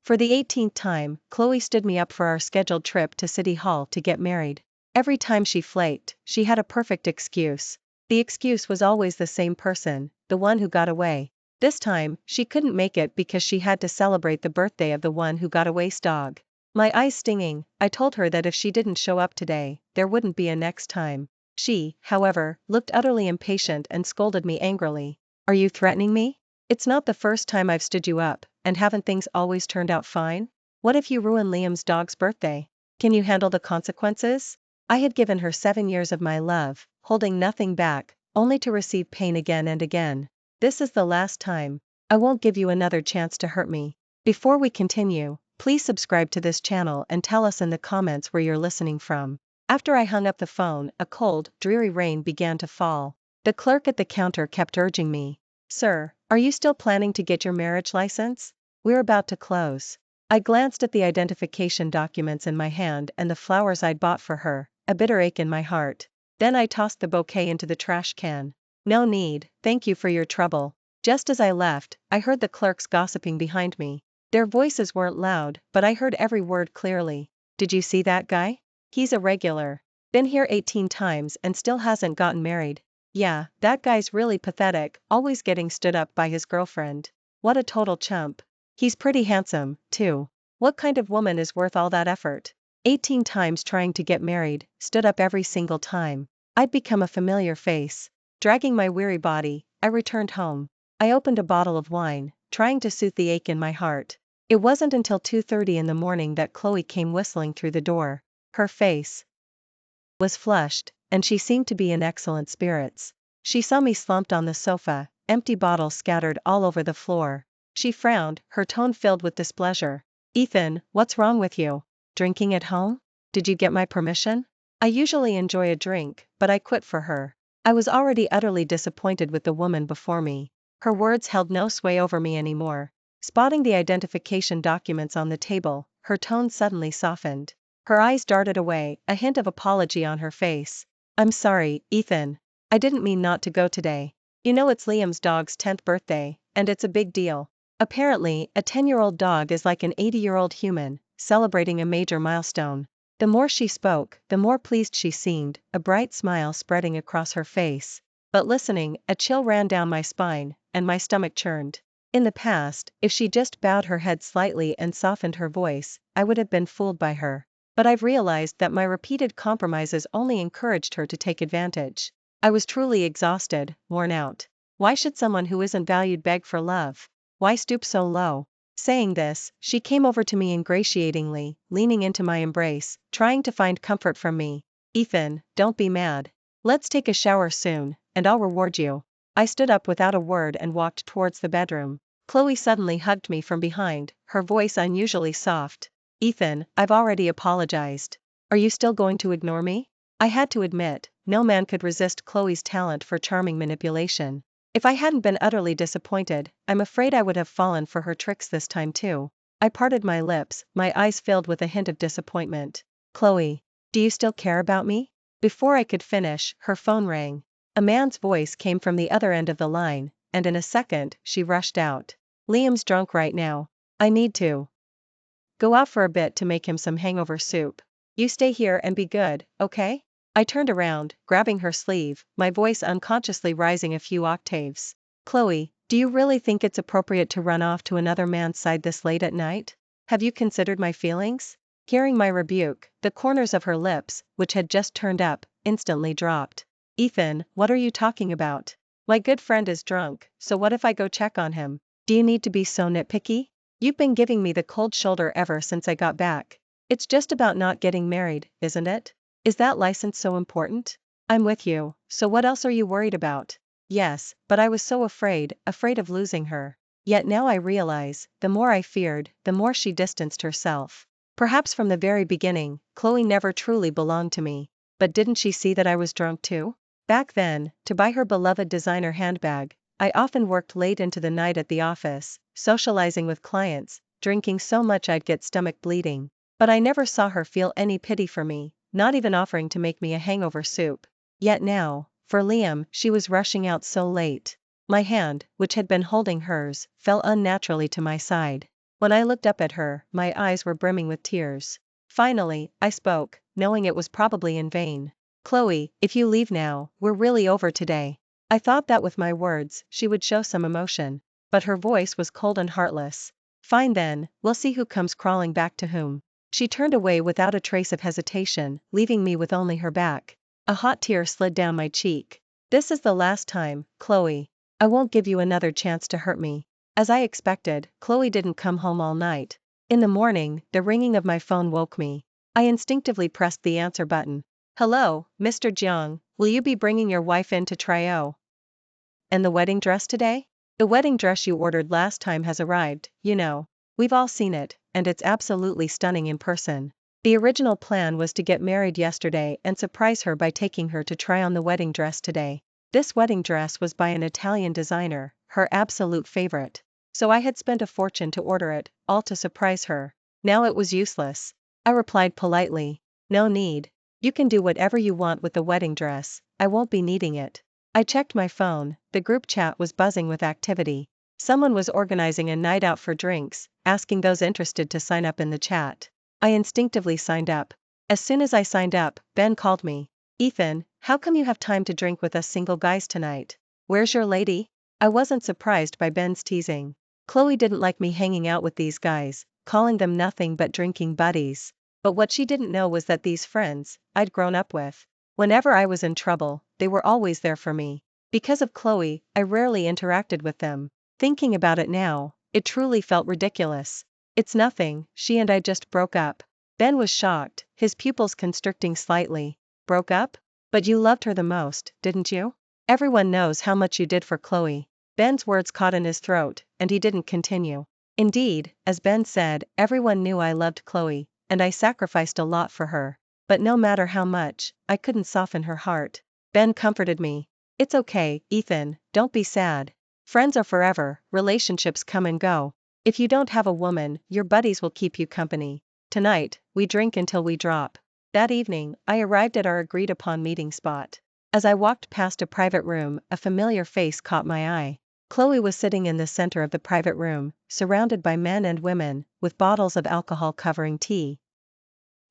For the 18th time, Chloe stood me up for our scheduled trip to City Hall to get married. Every time she flaked, she had a perfect excuse. The excuse was always the same person, the one who got away. This time, she couldn't make it because she had to celebrate the birthday of the one who got away's dog. My eyes stinging, I told her that if she didn't show up today, there wouldn't be a next time. She, however, looked utterly impatient and scolded me angrily. Are you threatening me? It's not the first time I've stood you up, and haven't things always turned out fine? What if you ruin Liam's dog's birthday? Can you handle the consequences? I had given her 7 years of my love, holding nothing back, only to receive pain again and again. This is the last time. I won't give you another chance to hurt me. Before we continue, please subscribe to this channel and tell us in the comments where you're listening from. After I hung up the phone, a cold, dreary rain began to fall. The clerk at the counter kept urging me. Sir, are you still planning to get your marriage license? We're about to close. I glanced at the identification documents in my hand and the flowers I'd bought for her, a bitter ache in my heart. Then I tossed the bouquet into the trash can. No need, thank you for your trouble. Just as I left, I heard the clerks gossiping behind me. Their voices weren't loud, but I heard every word clearly. Did you see that guy? He's a regular. Been here 18 times and still hasn't gotten married. Yeah, that guy's really pathetic, always getting stood up by his girlfriend. What a total chump. He's pretty handsome, too. What kind of woman is worth all that effort? 18 times trying to get married, stood up every single time. I'd become a familiar face. Dragging my weary body, I returned home. I opened a bottle of wine, trying to soothe the ache in my heart. It wasn't until 2:30 in the morning that Chloe came whistling through the door. Her face was flushed, and she seemed to be in excellent spirits. She saw me slumped on the sofa, empty bottles scattered all over the floor. She frowned, her tone filled with displeasure. Ethan, what's wrong with you? Drinking at home? Did you get my permission? I usually enjoy a drink, but I quit for her. I was already utterly disappointed with the woman before me. Her words held no sway over me anymore. Spotting the identification documents on the table, her tone suddenly softened. Her eyes darted away, a hint of apology on her face. I'm sorry, Ethan. I didn't mean not to go today. You know it's Liam's dog's 10th birthday, and it's a big deal. Apparently, a 10-year-old dog is like an 80-year-old human, celebrating a major milestone. The more she spoke, the more pleased she seemed, a bright smile spreading across her face. But listening, a chill ran down my spine, and my stomach churned. In the past, if she just bowed her head slightly and softened her voice, I would have been fooled by her. But I've realized that my repeated compromises only encouraged her to take advantage. I was truly exhausted, worn out. Why should someone who isn't valued beg for love? Why stoop so low? Saying this, she came over to me ingratiatingly, leaning into my embrace, trying to find comfort from me. Ethan, don't be mad. Let's take a shower soon, and I'll reward you. I stood up without a word and walked towards the bedroom. Chloe suddenly hugged me from behind, her voice unusually soft. Ethan, I've already apologized. Are you still going to ignore me? I had to admit, no man could resist Chloe's talent for charming manipulation. If I hadn't been utterly disappointed, I'm afraid I would have fallen for her tricks this time too. I parted my lips, my eyes filled with a hint of disappointment. Chloe, do you still care about me? Before I could finish, her phone rang. A man's voice came from the other end of the line, and in a second, she rushed out. Liam's drunk right now. I need to go out for a bit to make him some hangover soup. You stay here and be good, okay? I turned around, grabbing her sleeve, my voice unconsciously rising a few octaves. Chloe, do you really think it's appropriate to run off to another man's side this late at night? Have you considered my feelings? Hearing my rebuke, the corners of her lips, which had just turned up, instantly dropped. Ethan, what are you talking about? My good friend is drunk, so what if I go check on him? Do you need to be so nitpicky? You've been giving me the cold shoulder ever since I got back. It's just about not getting married, isn't it? Is that license so important? I'm with you, so what else are you worried about? Yes, but I was so afraid of losing her. Yet now I realize, the more I feared, the more she distanced herself. Perhaps from the very beginning, Chloe never truly belonged to me. But didn't she see that I was drunk too? Back then, to buy her beloved designer handbag, I often worked late into the night at the office, socializing with clients, drinking so much I'd get stomach bleeding. But I never saw her feel any pity for me, not even offering to make me a hangover soup. Yet now, for Liam, she was rushing out so late. My hand, which had been holding hers, fell unnaturally to my side. When I looked up at her, my eyes were brimming with tears. Finally, I spoke, knowing it was probably in vain. Chloe, if you leave now, we're really over today. I thought that with my words, she would show some emotion. But her voice was cold and heartless. Fine then, we'll see who comes crawling back to whom. She turned away without a trace of hesitation, leaving me with only her back. A hot tear slid down my cheek. This is the last time, Chloe. I won't give you another chance to hurt me. As I expected, Chloe didn't come home all night. In the morning, the ringing of my phone woke me. I instinctively pressed the answer button. Hello, Mr. Jiang, will you be bringing your wife in to try? And the wedding dress today? The wedding dress you ordered last time has arrived, you know. We've all seen it, and it's absolutely stunning in person. The original plan was to get married yesterday and surprise her by taking her to try on the wedding dress today. This wedding dress was by an Italian designer, her absolute favorite. So I had spent a fortune to order it, all to surprise her. Now it was useless. I replied politely. No need. You can do whatever you want with the wedding dress, I won't be needing it. I checked my phone, the group chat was buzzing with activity. Someone was organizing a night out for drinks, asking those interested to sign up in the chat. I instinctively signed up. As soon as I signed up, Ben called me. Ethan, how come you have time to drink with us single guys tonight? Where's your lady? I wasn't surprised by Ben's teasing. Chloe didn't like me hanging out with these guys, calling them nothing but drinking buddies. But what she didn't know was that these friends, I'd grown up with. Whenever I was in trouble, they were always there for me. Because of Chloe, I rarely interacted with them. Thinking about it now, it truly felt ridiculous. It's nothing, she and I just broke up. Ben was shocked, his pupils constricting slightly. Broke up? But you loved her the most, didn't you? Everyone knows how much you did for Chloe. Ben's words caught in his throat, and he didn't continue. Indeed, as Ben said, everyone knew I loved Chloe, and I sacrificed a lot for her. But no matter how much, I couldn't soften her heart. Ben comforted me. It's okay, Ethan, don't be sad. Friends are forever, relationships come and go. If you don't have a woman, your buddies will keep you company. Tonight, we drink until we drop. That evening, I arrived at our agreed upon meeting spot. As I walked past a private room, a familiar face caught my eye. Chloe was sitting in the center of the private room, surrounded by men and women, with bottles of alcohol covering tea.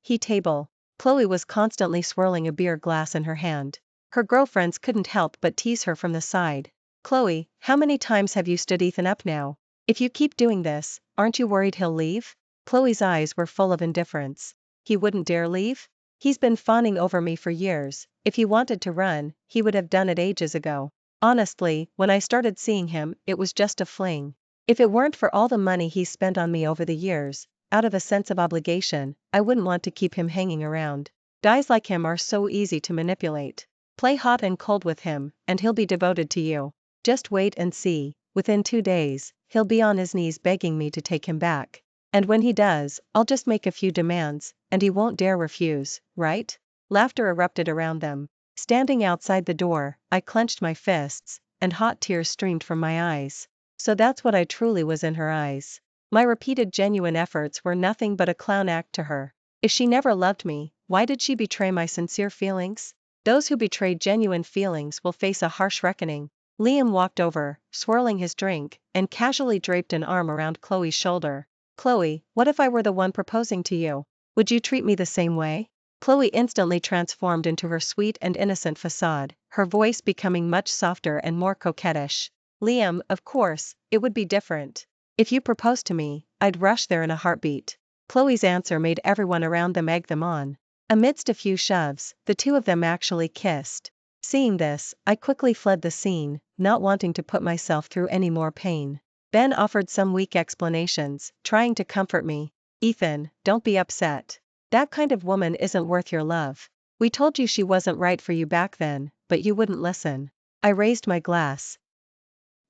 Table. Chloe was constantly swirling a beer glass in her hand. Her girlfriends couldn't help but tease her from the side. Chloe, how many times have you stood Ethan up now? If you keep doing this, aren't you worried he'll leave? Chloe's eyes were full of indifference. He wouldn't dare leave? He's been fawning over me for years. If he wanted to run, he would have done it ages ago. Honestly, when I started seeing him, it was just a fling. If it weren't for all the money he's spent on me over the years, out of a sense of obligation, I wouldn't want to keep him hanging around. Guys like him are so easy to manipulate. Play hot and cold with him, and he'll be devoted to you. Just wait and see, within 2 days, he'll be on his knees begging me to take him back. And when he does, I'll just make a few demands, and he won't dare refuse, right? Laughter erupted around them. Standing outside the door, I clenched my fists, and hot tears streamed from my eyes. So that's what I truly was in her eyes. My repeated genuine efforts were nothing but a clown act to her. If she never loved me, why did she betray my sincere feelings? Those who betray genuine feelings will face a harsh reckoning. Liam walked over, swirling his drink, and casually draped an arm around Chloe's shoulder. Chloe, what if I were the one proposing to you? Would you treat me the same way? Chloe instantly transformed into her sweet and innocent facade, her voice becoming much softer and more coquettish. Liam, of course, it would be different. If you proposed to me, I'd rush there in a heartbeat. Chloe's answer made everyone around them egg them on. Amidst a few shoves, the two of them actually kissed. Seeing this, I quickly fled the scene, not wanting to put myself through any more pain. Ben offered some weak explanations, trying to comfort me. Ethan, don't be upset. That kind of woman isn't worth your love. We told you she wasn't right for you back then, but you wouldn't listen. I raised my glass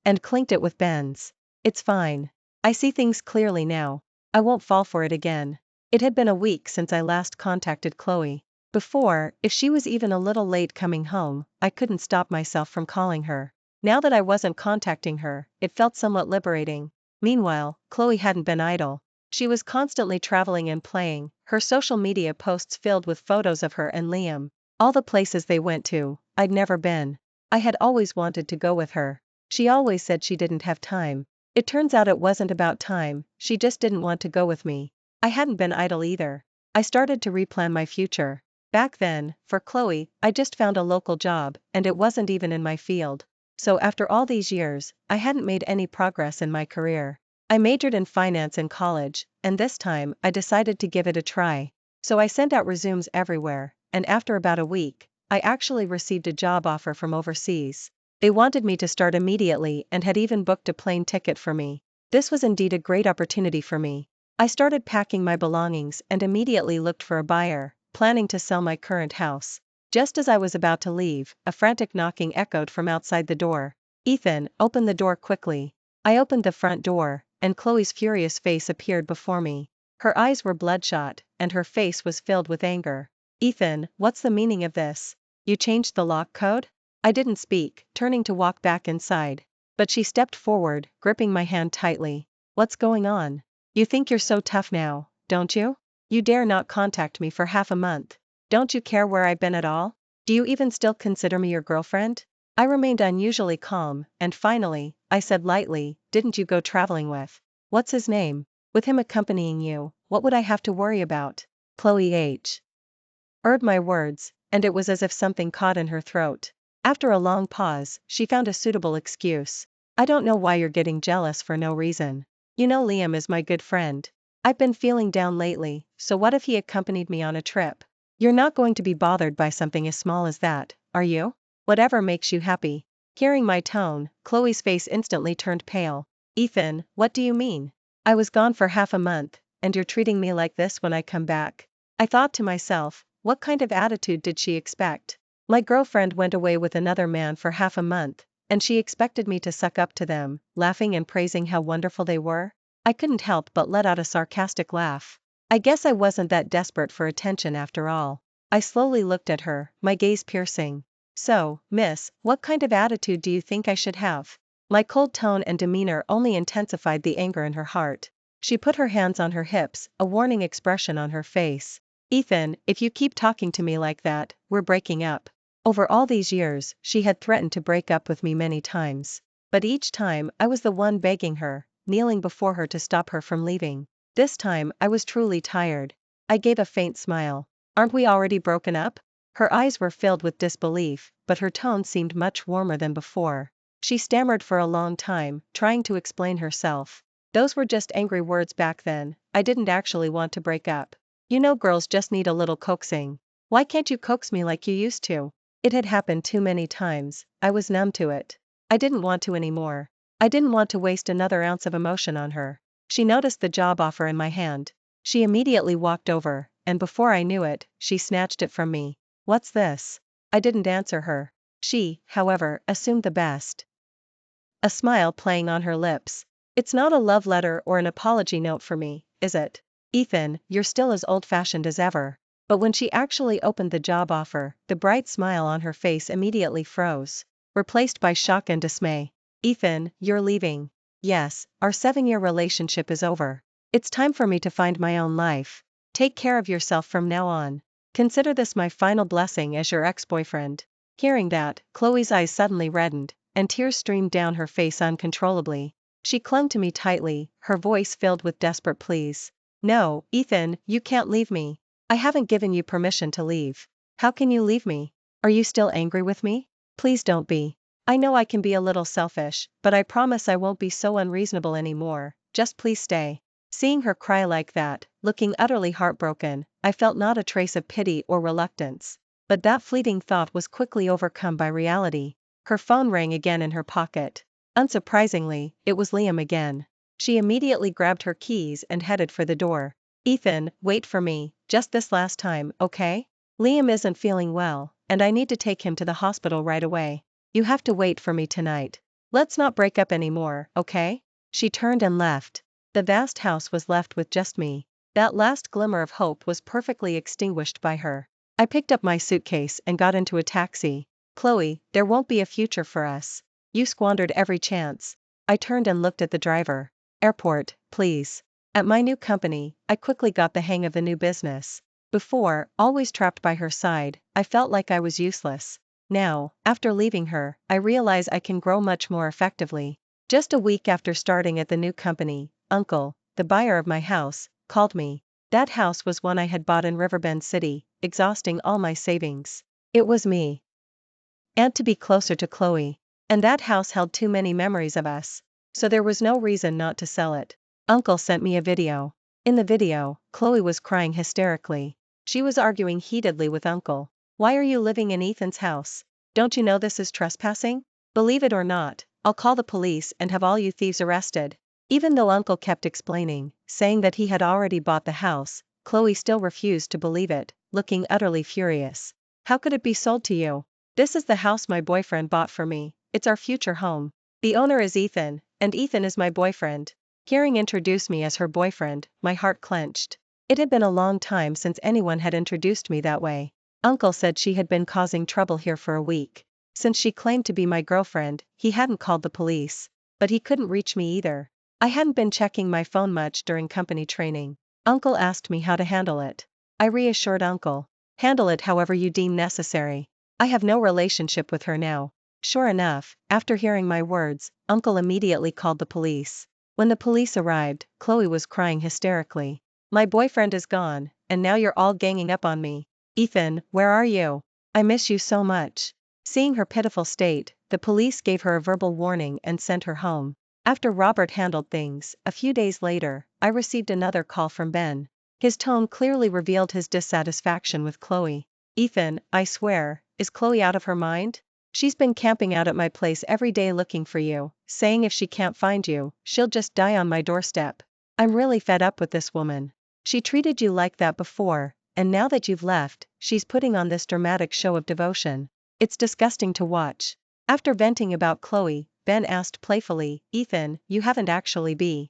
and clinked it with Ben's. It's fine. I see things clearly now. I won't fall for it again. It had been a week since I last contacted Chloe. Before, if she was even a little late coming home, I couldn't stop myself from calling her. Now that I wasn't contacting her, it felt somewhat liberating. Meanwhile, Chloe hadn't been idle. She was constantly traveling and playing, her social media posts filled with photos of her and Liam. All the places they went to, I'd never been. I had always wanted to go with her. She always said she didn't have time. It turns out it wasn't about time, she just didn't want to go with me. I hadn't been idle either. I started to replan my future. Back then, for Chloe, I just found a local job, and it wasn't even in my field. So after all these years, I hadn't made any progress in my career. I majored in finance in college, and this time I decided to give it a try. So I sent out resumes everywhere, and after about a week, I actually received a job offer from overseas. They wanted me to start immediately and had even booked a plane ticket for me. This was indeed a great opportunity for me. I started packing my belongings and immediately looked for a buyer, planning to sell my current house. Just as I was about to leave, a frantic knocking echoed from outside the door. Ethan, open the door quickly. I opened the front door, and Chloe's furious face appeared before me. Her eyes were bloodshot, and her face was filled with anger. Ethan, what's the meaning of this? You changed the lock code? I didn't speak, turning to walk back inside. But she stepped forward, gripping my hand tightly. What's going on? You think you're so tough now, don't you? You dare not contact me for half a month. Don't you care where I've been at all? Do you even still consider me your girlfriend? I remained unusually calm, and finally, I said lightly, didn't you go traveling with? What's his name? With him accompanying you, what would I have to worry about? Chloe H. Heard my words, and it was as if something caught in her throat. After a long pause, she found a suitable excuse. I don't know why you're getting jealous for no reason. You know Liam is my good friend. I've been feeling down lately, so what if he accompanied me on a trip? You're not going to be bothered by something as small as that, are you? Whatever makes you happy. Hearing my tone, Chloe's face instantly turned pale. Ethan, what do you mean? I was gone for half a month, and you're treating me like this when I come back. I thought to myself, what kind of attitude did she expect? My girlfriend went away with another man for half a month, and she expected me to suck up to them, laughing and praising how wonderful they were? I couldn't help but let out a sarcastic laugh. I guess I wasn't that desperate for attention after all. I slowly looked at her, my gaze piercing. So, miss, what kind of attitude do you think I should have? My cold tone and demeanor only intensified the anger in her heart. She put her hands on her hips, a warning expression on her face. Ethan, if you keep talking to me like that, we're breaking up. Over all these years, she had threatened to break up with me many times. But each time, I was the one begging her, kneeling before her to stop her from leaving. This time, I was truly tired. I gave a faint smile. Aren't we already broken up? Her eyes were filled with disbelief, but her tone seemed much warmer than before. She stammered for a long time, trying to explain herself. Those were just angry words back then, I didn't actually want to break up. You know girls just need a little coaxing. Why can't you coax me like you used to? It had happened too many times, I was numb to it. I didn't want to anymore. I didn't want to waste another ounce of emotion on her. She noticed the job offer in my hand. She immediately walked over, and before I knew it, she snatched it from me. What's this? I didn't answer her. She, however, assumed the best. A smile playing on her lips. It's not a love letter or an apology note for me, is it? Ethan, you're still as old-fashioned as ever. But when she actually opened the job offer, the bright smile on her face immediately froze, replaced by shock and dismay. Ethan, you're leaving. Yes, our 7-year relationship is over. It's time for me to find my own life. Take care of yourself from now on. Consider this my final blessing as your ex-boyfriend. Hearing that, Chloe's eyes suddenly reddened, and tears streamed down her face uncontrollably. She clung to me tightly, her voice filled with desperate pleas. No, Ethan, you can't leave me. I haven't given you permission to leave. How can you leave me? Are you still angry with me? Please don't be. I know I can be a little selfish, but I promise I won't be so unreasonable anymore. Just please stay. Seeing her cry like that, looking utterly heartbroken, I felt not a trace of pity or reluctance. But that fleeting thought was quickly overcome by reality. Her phone rang again in her pocket. Unsurprisingly, it was Liam again. She immediately grabbed her keys and headed for the door. Ethan, wait for me, just this last time, okay? Liam isn't feeling well, and I need to take him to the hospital right away. You have to wait for me tonight. Let's not break up anymore, okay? She turned and left. The vast house was left with just me. That last glimmer of hope was perfectly extinguished by her. I picked up my suitcase and got into a taxi. Chloe, there won't be a future for us. You squandered every chance. I turned and looked at the driver. Airport, please. At my new company, I quickly got the hang of the new business. Before, always trapped by her side, I felt like I was useless. Now, after leaving her, I realize I can grow much more effectively. Just a week after starting at the new company, Uncle, the buyer of my house, called me. That house was one I had bought in Riverbend City, exhausting all my savings. It was me. And to be closer to Chloe. And that house held too many memories of us. So there was no reason not to sell it. Uncle sent me a video. In the video, Chloe was crying hysterically. She was arguing heatedly with Uncle. Why are you living in Ethan's house? Don't you know this is trespassing? Believe it or not, I'll call the police and have all you thieves arrested. Even though Uncle kept explaining, saying that he had already bought the house, Chloe still refused to believe it, looking utterly furious. How could it be sold to you? This is the house my boyfriend bought for me. It's our future home. The owner is Ethan, and Ethan is my boyfriend. Hearing introduce me as her boyfriend, my heart clenched. It had been a long time since anyone had introduced me that way. Uncle said she had been causing trouble here for a week. Since she claimed to be my girlfriend, he hadn't called the police. But he couldn't reach me either. I hadn't been checking my phone much during company training. Uncle asked me how to handle it. I reassured Uncle. Handle it however you deem necessary. I have no relationship with her now. Sure enough, after hearing my words, Uncle immediately called the police. When the police arrived, Chloe was crying hysterically. My boyfriend is gone, and now you're all ganging up on me. Ethan, where are you? I miss you so much. Seeing her pitiful state, the police gave her a verbal warning and sent her home. After Robert handled things, a few days later, I received another call from Ben. His tone clearly revealed his dissatisfaction with Chloe. Ethan, I swear, is Chloe out of her mind? She's been camping out at my place every day looking for you, saying if she can't find you, she'll just die on my doorstep. I'm really fed up with this woman. She treated you like that before, and now that you've left, she's putting on this dramatic show of devotion. It's disgusting to watch. After venting about Chloe, Ben asked playfully, Ethan, you haven't actually been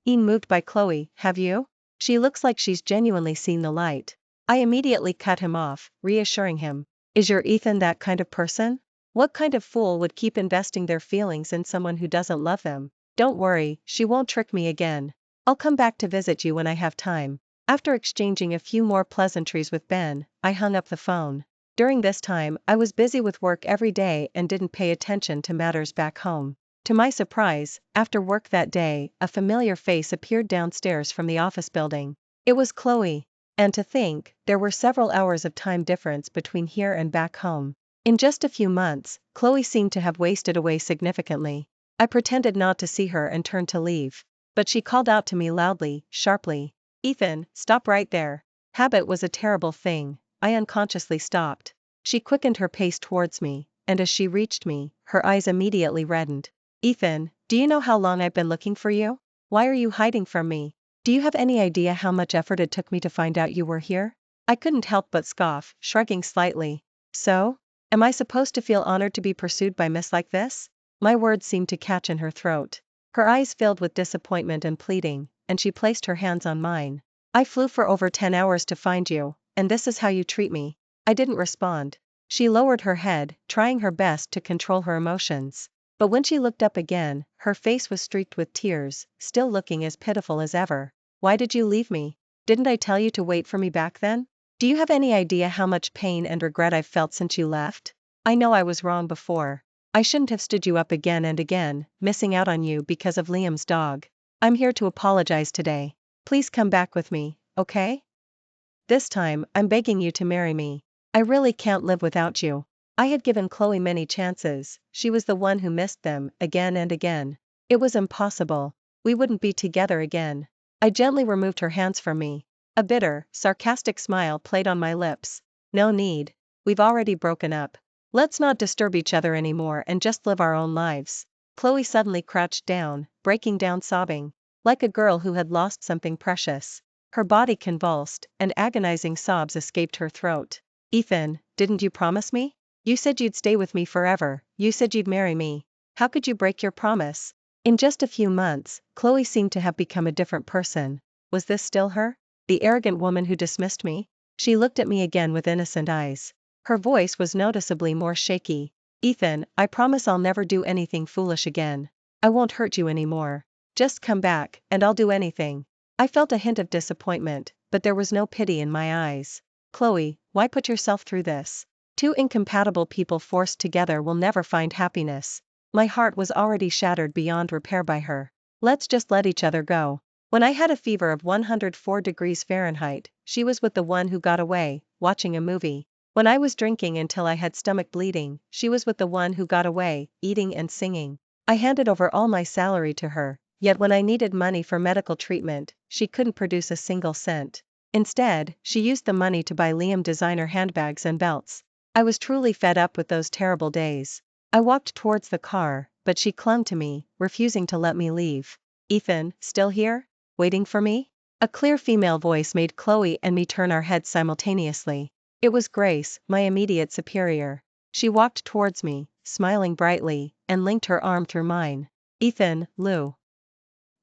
moved by Chloe, have you? She looks like she's genuinely seen the light. I immediately cut him off, reassuring him. Is your Ethan that kind of person? What kind of fool would keep investing their feelings in someone who doesn't love them? Don't worry, she won't trick me again. I'll come back to visit you when I have time. After exchanging a few more pleasantries with Ben, I hung up the phone. During this time, I was busy with work every day and didn't pay attention to matters back home. To my surprise, after work that day, a familiar face appeared downstairs from the office building. It was Chloe. And to think, there were several hours of time difference between here and back home. In just a few months, Chloe seemed to have wasted away significantly. I pretended not to see her and turned to leave. But she called out to me loudly, sharply. Ethan, stop right there. Habit was a terrible thing. I unconsciously stopped. She quickened her pace towards me, and as she reached me, her eyes immediately reddened. Ethan, do you know how long I've been looking for you? Why are you hiding from me? Do you have any idea how much effort it took me to find out you were here? I couldn't help but scoff, shrugging slightly. So? Am I supposed to feel honored to be pursued by miss like this? My words seemed to catch in her throat. Her eyes filled with disappointment and pleading, and she placed her hands on mine. I flew for over 10 hours to find you, and this is how you treat me. I didn't respond. She lowered her head, trying her best to control her emotions. But when she looked up again, her face was streaked with tears, still looking as pitiful as ever. Why did you leave me? Didn't I tell you to wait for me back then? Do you have any idea how much pain and regret I've felt since you left? I know I was wrong before. I shouldn't have stood you up again and again, missing out on you because of Liam's dog. I'm here to apologize today. Please come back with me, okay? This time, I'm begging you to marry me. I really can't live without you. I had given Chloe many chances, she was the one who missed them, again and again. It was impossible. We wouldn't be together again. I gently removed her hands from me. A bitter, sarcastic smile played on my lips. No need. We've already broken up. Let's not disturb each other anymore and just live our own lives. Chloe suddenly crouched down, breaking down sobbing. Like a girl who had lost something precious. Her body convulsed, and agonizing sobs escaped her throat. Ethan, didn't you promise me? You said you'd stay with me forever, you said you'd marry me. How could you break your promise? In just a few months, Chloe seemed to have become a different person. Was this still her? The arrogant woman who dismissed me? She looked at me again with innocent eyes. Her voice was noticeably more shaky. Ethan, I promise I'll never do anything foolish again. I won't hurt you anymore. Just come back, and I'll do anything. I felt a hint of disappointment, but there was no pity in my eyes. Chloe, why put yourself through this? Two incompatible people forced together will never find happiness. My heart was already shattered beyond repair by her. Let's just let each other go. When I had a fever of 104 degrees Fahrenheit, she was with the one who got away, watching a movie. When I was drinking until I had stomach bleeding, she was with the one who got away, eating and singing. I handed over all my salary to her, yet when I needed money for medical treatment, she couldn't produce a single cent. Instead, she used the money to buy Liam designer handbags and belts. I was truly fed up with those terrible days. I walked towards the car, but she clung to me, refusing to let me leave. Ethan, still here? Waiting for me? A clear female voice made Chloe and me turn our heads simultaneously. It was Grace, my immediate superior. She walked towards me, smiling brightly, and linked her arm through mine. Ethan, Lou.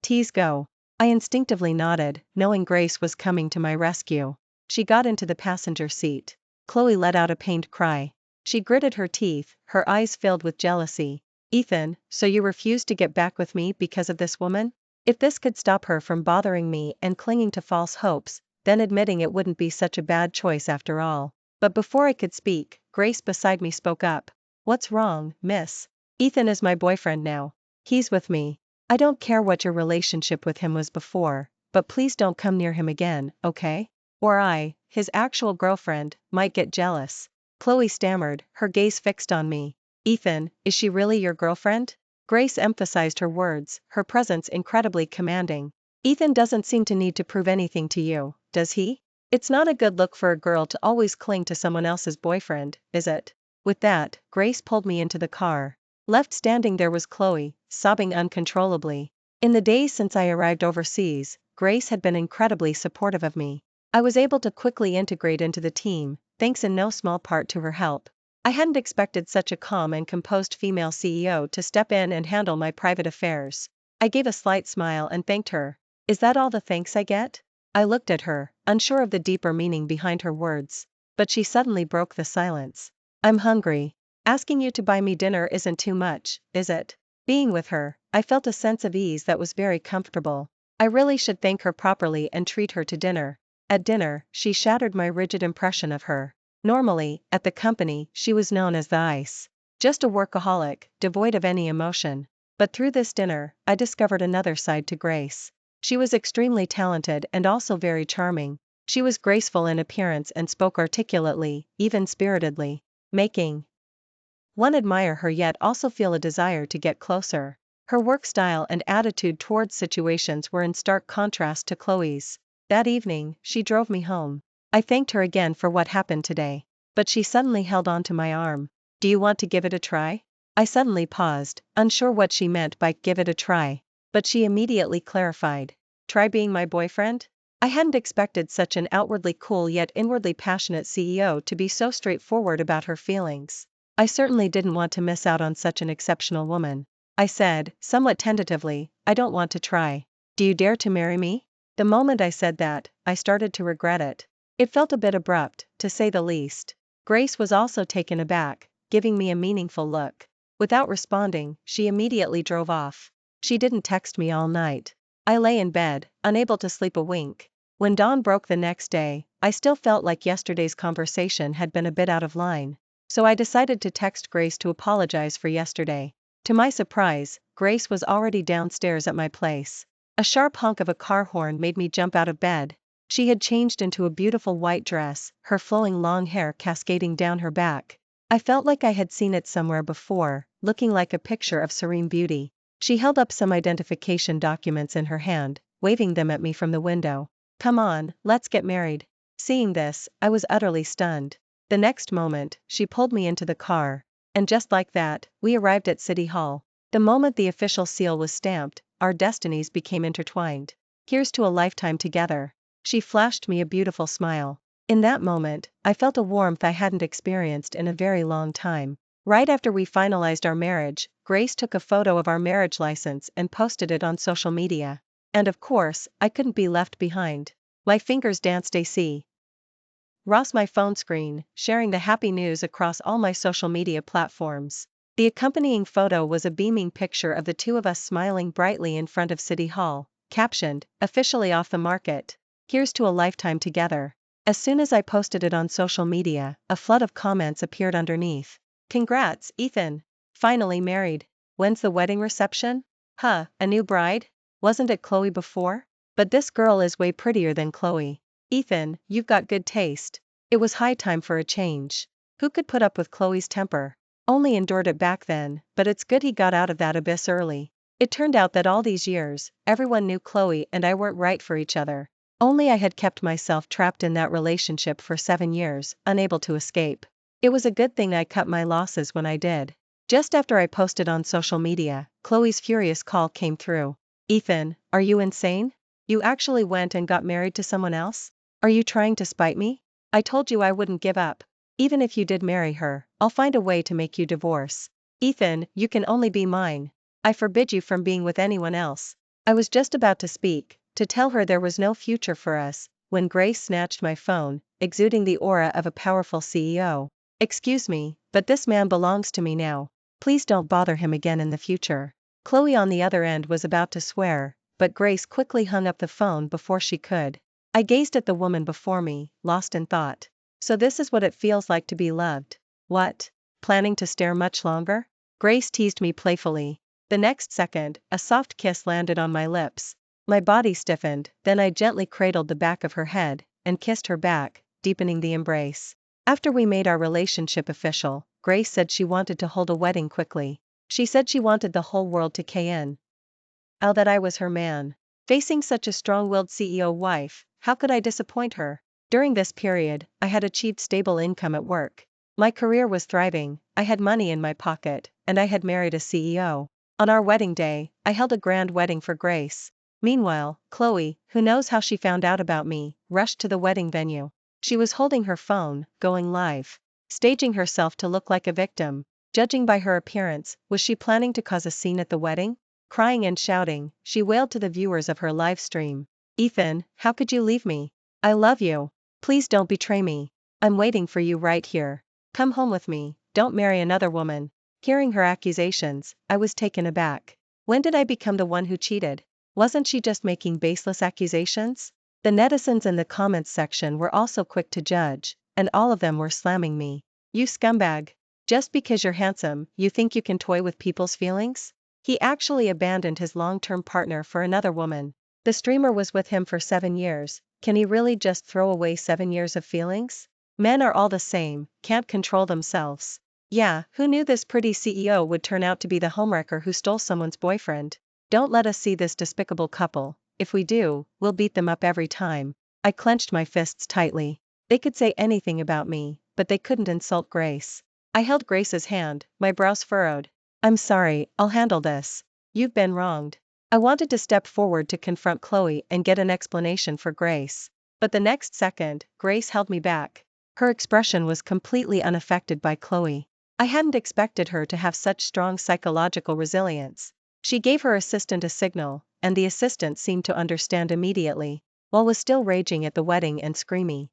T's go. I instinctively nodded, knowing Grace was coming to my rescue. She got into the passenger seat. Chloe let out a pained cry. She gritted her teeth, her eyes filled with jealousy. Ethan, so you refused to get back with me because of this woman? If this could stop her from bothering me and clinging to false hopes, then admitting it wouldn't be such a bad choice after all. But before I could speak, Grace beside me spoke up. What's wrong, miss? Ethan is my boyfriend now. He's with me. I don't care what your relationship with him was before, but please don't come near him again, okay? Or I, his actual girlfriend, might get jealous. Chloe stammered, her gaze fixed on me. Ethan, is she really your girlfriend? Grace emphasized her words, her presence incredibly commanding. Ethan doesn't seem to need to prove anything to you, does he? It's not a good look for a girl to always cling to someone else's boyfriend, is it? With that, Grace pulled me into the car. Left standing there was Chloe, sobbing uncontrollably. In the days since I arrived overseas, Grace had been incredibly supportive of me. I was able to quickly integrate into the team, thanks in no small part to her help. I hadn't expected such a calm and composed female CEO to step in and handle my private affairs. I gave a slight smile and thanked her. Is that all the thanks I get? I looked at her, unsure of the deeper meaning behind her words. But she suddenly broke the silence. I'm hungry. Asking you to buy me dinner isn't too much, is it? Being with her, I felt a sense of ease that was very comfortable. I really should thank her properly and treat her to dinner. At dinner, she shattered my rigid impression of her. Normally, at the company, she was known as the ice. Just a workaholic, devoid of any emotion. But through this dinner, I discovered another side to Grace. She was extremely talented and also very charming. She was graceful in appearance and spoke articulately, even spiritedly, making one admire her yet also feel a desire to get closer. Her work style and attitude towards situations were in stark contrast to Chloe's. That evening, she drove me home. I thanked her again for what happened today. But she suddenly held on to my arm. Do you want to give it a try? I suddenly paused, unsure what she meant by give it a try. But she immediately clarified. Try being my boyfriend? I hadn't expected such an outwardly cool yet inwardly passionate CEO to be so straightforward about her feelings. I certainly didn't want to miss out on such an exceptional woman. I said, somewhat tentatively, I don't want to try. Do you dare to marry me? The moment I said that, I started to regret it. It felt a bit abrupt, to say the least. Grace was also taken aback, giving me a meaningful look. Without responding, she immediately drove off. She didn't text me all night. I lay in bed, unable to sleep a wink. When dawn broke the next day, I still felt like yesterday's conversation had been a bit out of line. So I decided to text Grace to apologize for yesterday. To my surprise, Grace was already downstairs at my place. A sharp honk of a car horn made me jump out of bed. She had changed into a beautiful white dress, her flowing long hair cascading down her back. I felt like I had seen it somewhere before, looking like a picture of serene beauty. She held up some identification documents in her hand, waving them at me from the window. Come on, let's get married. Seeing this, I was utterly stunned. The next moment, she pulled me into the car. And just like that, we arrived at City Hall. The moment the official seal was stamped, our destinies became intertwined. Here's to a lifetime together. She flashed me a beautiful smile. In that moment, I felt a warmth I hadn't experienced in a very long time. Right after we finalized our marriage, Grace took a photo of our marriage license and posted it on social media. And of course, I couldn't be left behind. My fingers danced AC. Ross my phone screen, sharing the happy news across all my social media platforms. The accompanying photo was a beaming picture of the two of us smiling brightly in front of City Hall, captioned, officially off the market. Here's to a lifetime together. As soon as I posted it on social media, a flood of comments appeared underneath. Congrats, Ethan. Finally married. When's the wedding reception? Huh, a new bride? Wasn't it Chloe before? But this girl is way prettier than Chloe. Ethan, you've got good taste. It was high time for a change. Who could put up with Chloe's temper? Only endured it back then, but it's good he got out of that abyss early. It turned out that all these years, everyone knew Chloe and I weren't right for each other. Only I had kept myself trapped in that relationship for 7 years, unable to escape. It was a good thing I cut my losses when I did. Just after I posted on social media, Chloe's furious call came through. Ethan, are you insane? You actually went and got married to someone else? Are you trying to spite me? I told you I wouldn't give up. Even if you did marry her, I'll find a way to make you divorce. Ethan, you can only be mine. I forbid you from being with anyone else. I was just about to speak, to tell her there was no future for us, when Grace snatched my phone, exuding the aura of a powerful CEO. Excuse me, but this man belongs to me now. Please don't bother him again in the future. Chloe on the other end was about to swear, but Grace quickly hung up the phone before she could. I gazed at the woman before me, lost in thought. So this is what it feels like to be loved. What? Planning to stare much longer? Grace teased me playfully. The next second, a soft kiss landed on my lips. My body stiffened, then I gently cradled the back of her head, and kissed her back, deepening the embrace. After we made our relationship official, Grace said she wanted to hold a wedding quickly. She said she wanted the whole world to kn. That I was her man. Facing such a strong-willed CEO wife, how could I disappoint her? During this period, I had achieved stable income at work. My career was thriving, I had money in my pocket, and I had married a CEO. On our wedding day, I held a grand wedding for Grace. Meanwhile, Chloe, who knows how she found out about me, rushed to the wedding venue. She was holding her phone, going live, staging herself to look like a victim. Judging by her appearance, was she planning to cause a scene at the wedding? Crying and shouting, she wailed to the viewers of her live stream. Ethan, how could you leave me? I love you. Please don't betray me. I'm waiting for you right here. Come home with me, don't marry another woman. Hearing her accusations, I was taken aback. When did I become the one who cheated? Wasn't she just making baseless accusations? The netizens in the comments section were also quick to judge, and all of them were slamming me. You scumbag. Just because you're handsome, you think you can toy with people's feelings? He actually abandoned his long-term partner for another woman. The streamer was with him for 7 years, can he really just throw away 7 years of feelings? Men are all the same, can't control themselves. Yeah, who knew this pretty CEO would turn out to be the homewrecker who stole someone's boyfriend? Don't let us see this despicable couple. If we do, we'll beat them up every time. I clenched my fists tightly. They could say anything about me, but they couldn't insult Grace. I held Grace's hand, my brows furrowed. I'm sorry, I'll handle this. You've been wronged. I wanted to step forward to confront Chloe and get an explanation for Grace. But the next second, Grace held me back. Her expression was completely unaffected by Chloe. I hadn't expected her to have such strong psychological resilience. She gave her assistant a signal, and the assistant seemed to understand immediately, while was still raging at the wedding and screaming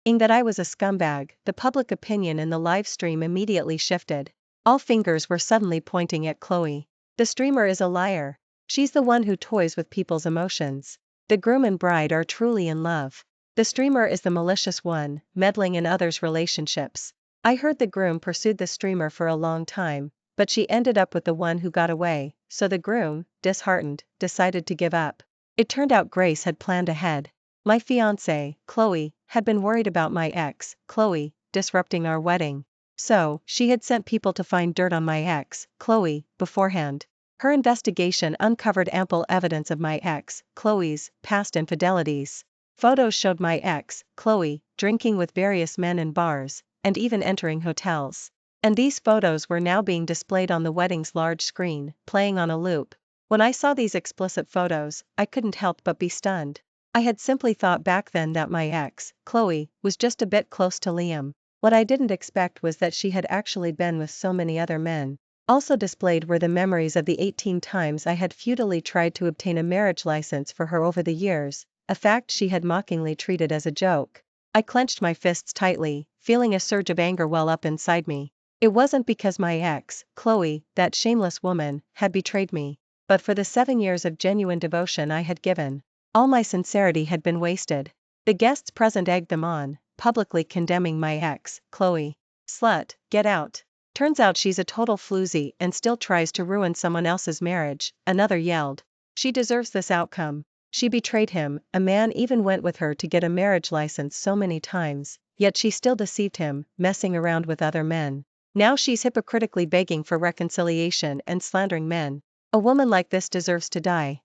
that I was a scumbag. The public opinion in the live stream immediately shifted. All fingers were suddenly pointing at Chloe. The streamer is a liar. She's the one who toys with people's emotions. The groom and bride are truly in love. The streamer is the malicious one, meddling in others' relationships. I heard the groom pursued the streamer for a long time, but she ended up with the one who got away, so the groom, disheartened, decided to give up. It turned out Grace had planned ahead. My fiancée, Chloe, had been worried about my ex, Chloe, disrupting our wedding. So, she had sent people to find dirt on my ex, Chloe, beforehand. Her investigation uncovered ample evidence of my ex, Chloe's, past infidelities. Photos showed my ex, Chloe, drinking with various men in bars, and even entering hotels. And these photos were now being displayed on the wedding's large screen, playing on a loop. When I saw these explicit photos, I couldn't help but be stunned. I had simply thought back then that my ex, Chloe, was just a bit close to Liam. What I didn't expect was that she had actually been with so many other men. Also displayed were the memories of the 18 times I had futilely tried to obtain a marriage license for her over the years, a fact she had mockingly treated as a joke. I clenched my fists tightly, feeling a surge of anger well up inside me. It wasn't because my ex, Chloe, that shameless woman, had betrayed me, but for the 7 years of genuine devotion I had given. All my sincerity had been wasted. The guests present egged them on, publicly condemning my ex, Chloe. Slut, get out. Turns out she's a total floozy and still tries to ruin someone else's marriage, another yelled. She deserves this outcome. She betrayed him, a man even went with her to get a marriage license so many times, yet she still deceived him, messing around with other men. Now she's hypocritically begging for reconciliation and slandering men. A woman like this deserves to die.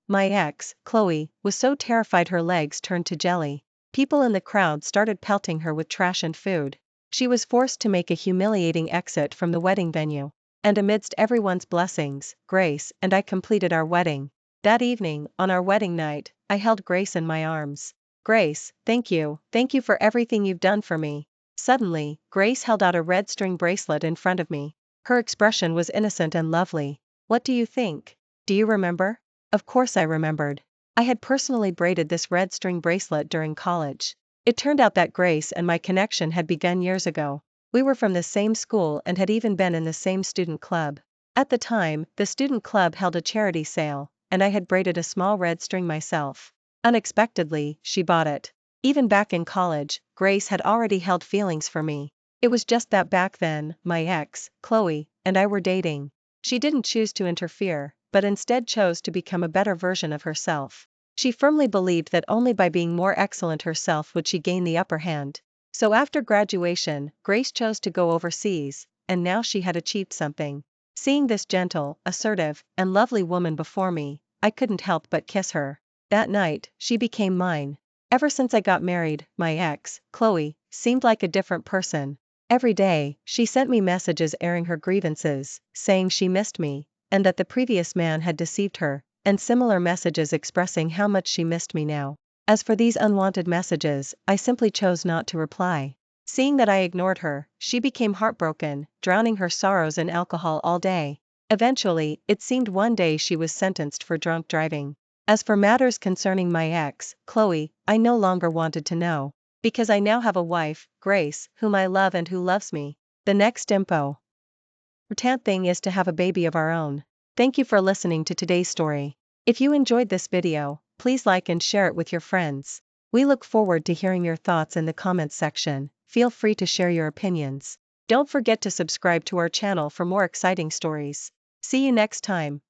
My ex, Chloe, was so terrified her legs turned to jelly. People in the crowd started pelting her with trash and food. She was forced to make a humiliating exit from the wedding venue. And amidst everyone's blessings, Grace and I completed our wedding. That evening, on our wedding night, I held Grace in my arms. Grace, thank you for everything you've done for me. Suddenly, Grace held out a red string bracelet in front of me. Her expression was innocent and lovely. What do you think? Do you remember? Of course I remembered. I had personally braided this red string bracelet during college. It turned out that Grace and my connection had begun years ago. We were from the same school and had even been in the same student club. At the time, the student club held a charity sale, and I had braided a small red string myself. Unexpectedly, she bought it. Even back in college, Grace had already held feelings for me. It was just that back then, my ex, Chloe, and I were dating. She didn't choose to interfere, but instead chose to become a better version of herself. She firmly believed that only by being more excellent herself would she gain the upper hand. So after graduation, Grace chose to go overseas, and now she had achieved something. Seeing this gentle, assertive, and lovely woman before me, I couldn't help but kiss her. That night, she became mine. Ever since I got married, my ex, Chloe, seemed like a different person. Every day, she sent me messages airing her grievances, saying she missed me, and that the previous man had deceived her, and similar messages expressing how much she missed me now. As for these unwanted messages, I simply chose not to reply. Seeing that I ignored her, she became heartbroken, drowning her sorrows in alcohol all day. Eventually, it seemed one day she was sentenced for drunk driving. As for matters concerning my ex, Chloe, I no longer wanted to know. Because I now have a wife, Grace, whom I love and who loves me. The next important thing is to have a baby of our own. Thank you for listening to today's story. If you enjoyed this video, please like and share it with your friends. We look forward to hearing your thoughts in the comments section. Feel free to share your opinions. Don't forget to subscribe to our channel for more exciting stories. See you next time.